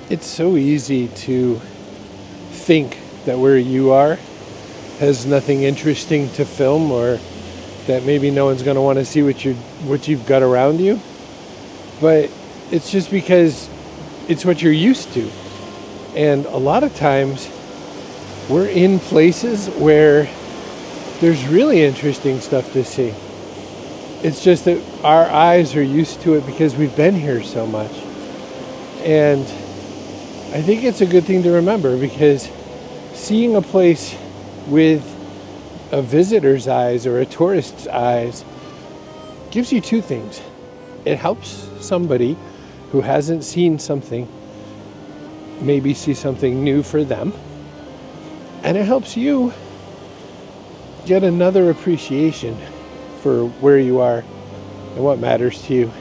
It's so easy to think that where you are has nothing interesting to film, or that maybe no one's going to want to see what you've got around you. But it's just because it's what you're used to. And a lot of times we're in places where there's really interesting stuff to see. It's just that our eyes are used to it because we've been here so much. And I think it's a good thing to remember, because seeing a place with a visitor's eyes or a tourist's eyes gives you two things. It helps somebody who hasn't seen something maybe see something new for them. And it helps you get another appreciation for where you are and what matters to you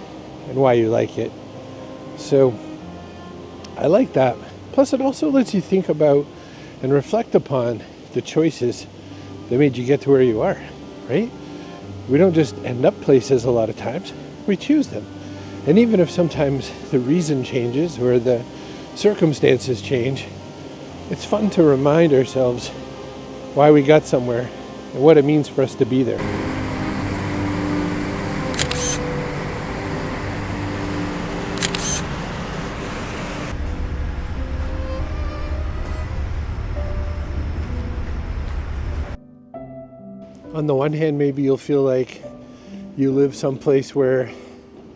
and why you like it. So I like that. Plus, it also lets you think about and reflect upon the choices that made you get to where you are, right? We don't just end up places a lot of times, we choose them. And even if sometimes the reason changes or the circumstances change, it's fun to remind ourselves why we got somewhere and what it means for us to be there. On the one hand, maybe you'll feel like you live someplace where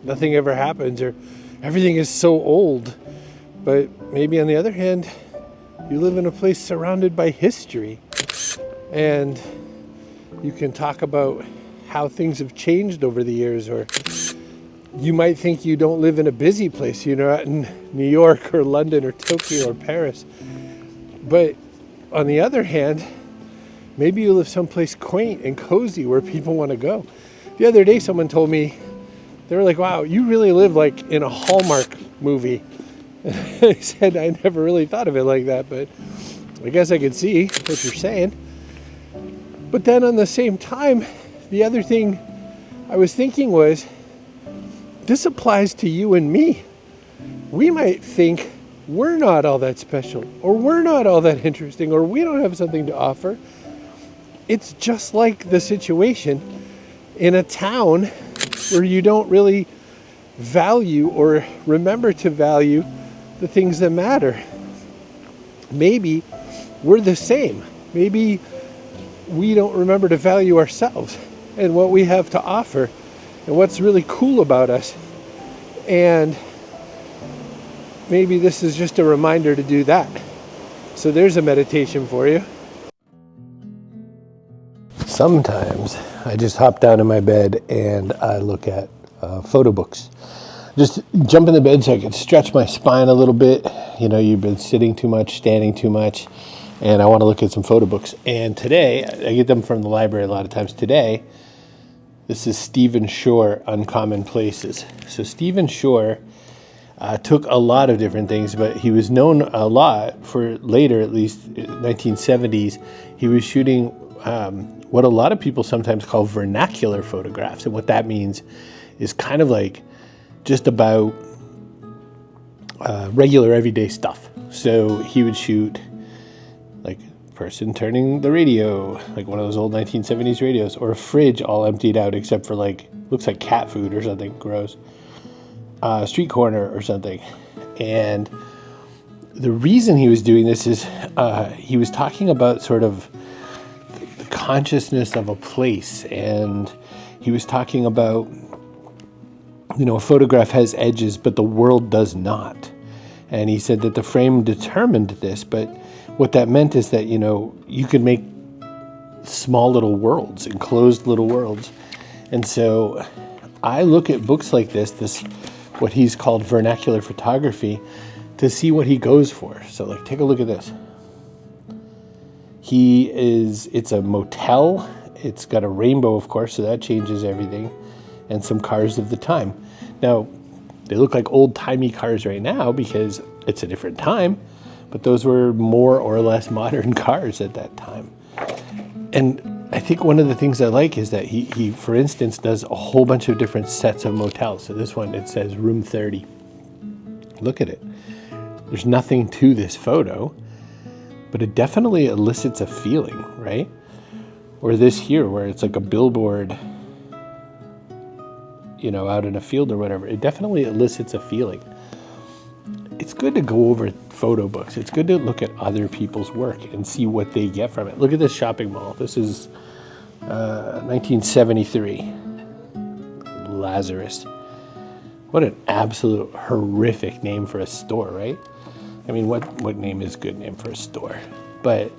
nothing ever happens or everything is so old. But maybe on the other hand, you live in a place surrounded by history. And you can talk about how things have changed over the years. Or you might think you don't live in a busy place, you're not in New York or London or Tokyo or Paris. But on the other hand, maybe you live someplace quaint and cozy where people want to go. The other day, someone told me, they were like, wow, you really live like in a Hallmark movie. And I said, I never really thought of it like that, but I guess I could see what you're saying. But then on the same time, the other thing I was thinking was, this applies to you and me. We might think we're not all that special, or we're not all that interesting, or we don't have something to offer. It's just like the situation in a town where you don't really value or remember to value the things that matter. Maybe we're the same. Maybe we don't remember to value ourselves and what we have to offer and what's really cool about us. And maybe this is just a reminder to do that. So there's a meditation for you. Sometimes I just hop down in my bed and I look at photo books. Just jump in the bed so I can stretch my spine a little bit. You know, you've been sitting too much, standing too much, and I want to look at some photo books. And today, I get them from the library a lot of times. Today, this is Stephen Shore, Uncommon Places. So Stephen Shore took a lot of different things, but he was known a lot for later, at least 1970s, he was shooting what a lot of people sometimes call vernacular photographs. And what that means is kind of like just about regular everyday stuff. So he would shoot like a person turning the radio, like one of those old 1970s radios, or a fridge all emptied out except for like, looks like cat food or something gross, street corner or something. And the reason he was doing this is he was talking about sort of the consciousness of a place, and he was talking about, you know, a photograph has edges, but the world does not. And he said that the frame determined this, but what that meant is that, you know, you could make small little worlds, enclosed little worlds. And so I look at books like this, what he's called vernacular photography, to see what he goes for. So like, take a look at this. It's a motel. It's got a rainbow, of course, so that changes everything. And some cars of the time. Now, they look like old-timey cars right now because it's a different time, but those were more or less modern cars at that time. And I think one of the things I like is that he, for instance, does a whole bunch of different sets of motels. So this one, it says room 30. Look at it. There's nothing to this photo, but it definitely elicits a feeling, right? Or this here, where it's like a billboard, out in a field or whatever. It definitely elicits a feeling. It's good to go over photo books. It's good to look at other people's work and see what they get from it. Look at this shopping mall. This is 1973. Lazarus. What an absolute horrific name for a store, right? I mean, what name is a good name for a store? But,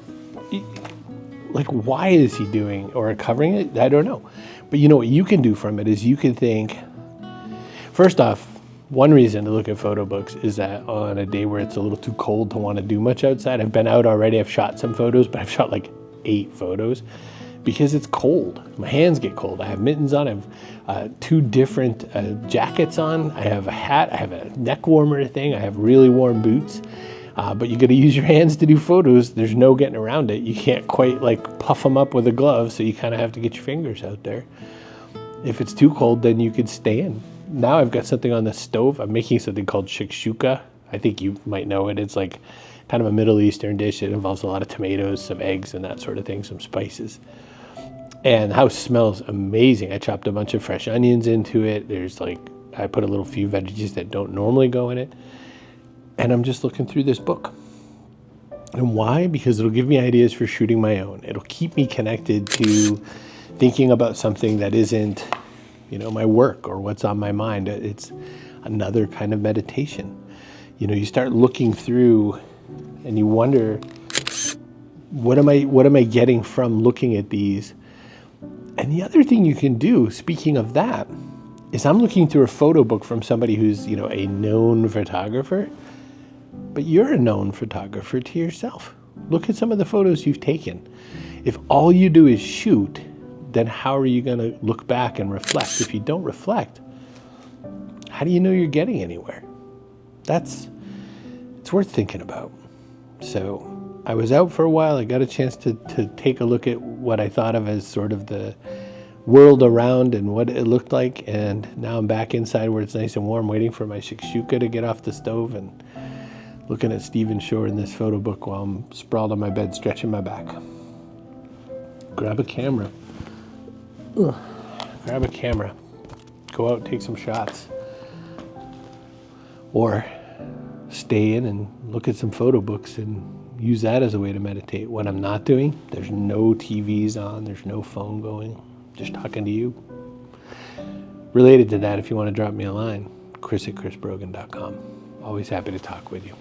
like, why is he doing or covering it? I don't know. But what you can do from it is you can think, first off, one reason to look at photo books is that on a day where it's a little too cold to want to do much outside, I've been out already, I've shot some photos, but I've shot like 8 photos because it's cold. My hands get cold. I have mittens on, I have 2 different jackets on, I have a hat, I have a neck warmer thing, I have really warm boots. But you got to use your hands to do photos. There's no getting around it. You can't quite like puff them up with a glove, so you kind of have to get your fingers out there. If it's too cold, then you could stay in. Now I've got something on the stove. I'm making something called shakshuka. I think you might know it. It's like kind of a Middle Eastern dish. It involves a lot of tomatoes, some eggs, and that sort of thing, some spices. And the house smells amazing. I chopped a bunch of fresh onions into it. I put a little few veggies that don't normally go in it. And I'm just looking through this book. And why? Because it'll give me ideas for shooting my own. It'll keep me connected to thinking about something that isn't, my work or what's on my mind. It's another kind of meditation. You start looking through and you wonder, what am I getting from looking at these? And the other thing you can do, speaking of that, is I'm looking through a photo book from somebody who's, a known photographer. But you're a known photographer to yourself. Look at some of the photos you've taken. If all you do is shoot, then how are you going to look back and reflect? If you don't reflect, how do you know you're getting anywhere? It's worth thinking about. So I was out for a while. I got a chance to take a look at what I thought of as sort of the world around and what it looked like. And now I'm back inside where it's nice and warm, waiting for my shakshuka to get off the stove and looking at Stephen Shore in this photo book while I'm sprawled on my bed, stretching my back. Grab a camera. Ugh. Grab a camera. Go out, take some shots. Or stay in and look at some photo books and use that as a way to meditate. What I'm not doing, there's no TVs on, there's no phone going, just talking to you. Related to that, if you want to drop me a line, chris@chrisbrogan.com. Always happy to talk with you.